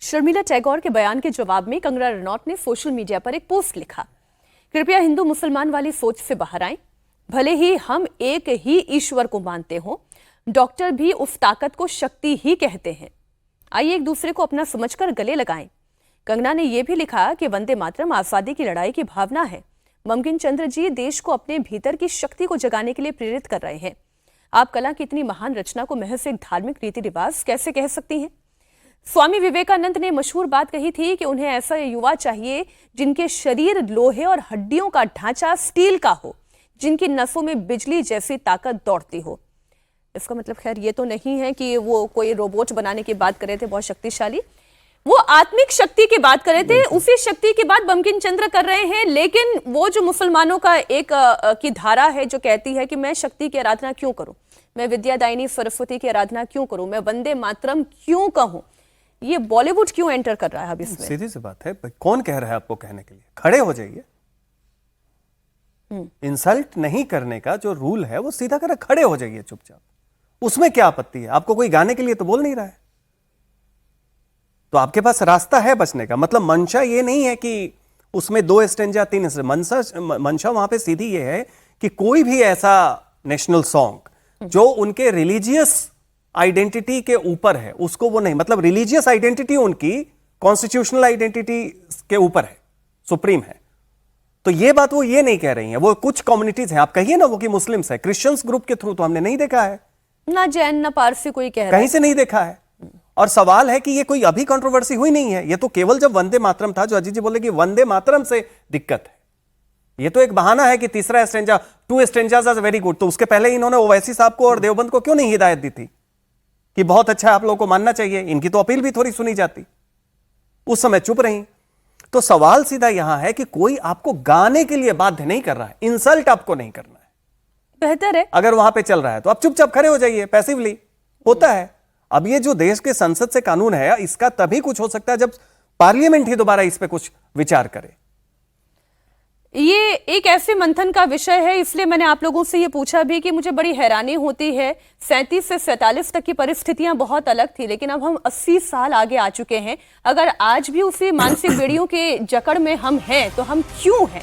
शर्मिला टैगोर के बयान के जवाब में कंगना रनौत ने सोशल मीडिया पर एक पोस्ट लिखा। कृपया हिंदू मुसलमान वाली सोच से बाहर आएं। भले ही हम एक ही ईश्वर को मानते हों, डॉक्टर भी उस ताकत को शक्ति ही कहते हैं। आइए एक दूसरे को अपना समझकर गले लगाएं। कंगना ने यह भी लिखा कि वंदे मातरम आजादी की लड़ाई की भावना है। बंकिम चंद्र जी देश को अपने भीतर की शक्ति को जगाने के लिए प्रेरित कर रहे हैं। आप कला की इतनी महान रचना को महज एक धार्मिक रीति रिवाज कैसे कह सकती हैं? स्वामी विवेकानंद ने मशहूर बात कही थी कि उन्हें ऐसा युवा चाहिए जिनके शरीर लोहे और हड्डियों का ढांचा स्टील का हो, जिनकी नसों में बिजली जैसी ताकत दौड़ती हो। इसका मतलब खैर ये तो नहीं है कि वो कोई रोबोट बनाने की बात कर रहे थे बहुत शक्तिशाली, वो आत्मिक शक्ति की बात कर रहे थे। उसी शक्ति की बात बंकिम चंद्र कर रहे हैं। लेकिन वो जो मुसलमानों का एक की धारा है जो कहती है कि मैं शक्ति की आराधना क्यों करूं, मैं विद्यादायिनी सरस्वती की आराधना क्यों करूं, मैं वंदे मातरम क्यों कहूं, ये बॉलीवुड क्यों एंटर कर रहा है अब इसमें? सीधी सी बात है, कौन कह रहा है आपको कहने के लिए? खड़े हो जाइए। इंसल्ट नहीं करने का जो रूल है वो सीधा कर, खड़े हो जाइए चुपचाप। उसमें क्या आपत्ति है? आपको कोई गाने के लिए तो बोल नहीं रहा है, तो आपके पास रास्ता है बचने का। मतलब मंशा ये नहीं है कि उसमें 2 स्टेंजा 3 मंशा वहां पे सीधी ये है कि कोई भी ऐसा नेशनल सॉन्ग जो उनके रिलीजियस आइडेंटिटी के ऊपर है उसको वो नहीं, मतलब रिलीजियस आइडेंटिटी उनकी कॉन्स्टिट्यूशनल आइडेंटिटी के ऊपर है, सुप्रीम है। तो ये बात वो ये नहीं कह रही है। वो कुछ कम्युनिटीज हैं, आप कहिए ना वो कि मुस्लिम्स है, क्रिश्चियंस ग्रुप के थ्रू तो हमने नहीं देखा है, ना जैन ना पारसी कोई कह रहा है, कहीं से नहीं देखा है। और सवाल है कि ये कोई अभी कंट्रोवर्सी हुई नहीं है, ये तो केवल जब वंदे मातरम था, जो अजीत जी बोले कि वंदे मातरम से दिक्कत है, ये तो एक बहाना है कि तीसरा स्ट्रेंजा 2 स्ट्रेंजास आर वेरी गुड। तो उसके पहले इन्होंने ओवैसी साहब को और देवबंद को क्यों नहीं हिदायत दी थी कि बहुत अच्छा आप लोगों को मानना चाहिए? इनकी तो अपील भी थोड़ी सुनी जाती, उस समय चुप रही। तो सवाल सीधा यहां है कि कोई आपको गाने के लिए बाध्य नहीं कर रहा है, इंसल्ट आपको नहीं करना है। बेहतर है अगर वहां पे चल रहा है तो आप चुपचाप खड़े हो जाइए, पैसिवली होता है। अब ये जो देश के संसद से कानून है, इसका तभी कुछ हो सकता है जब पार्लियामेंट ही दोबारा इस पे कुछ विचार करे। ये एक ऐसे मंथन का विषय है, इसलिए मैंने आप लोगों से ये पूछा भी कि मुझे बड़ी हैरानी होती है। 37 से 47 तक की परिस्थितियां बहुत अलग थी, लेकिन अब हम 80 साल आगे आ चुके हैं। अगर आज भी उसी मानसिक बेड़ियों के जकड़ में हम हैं तो हम क्यों हैं?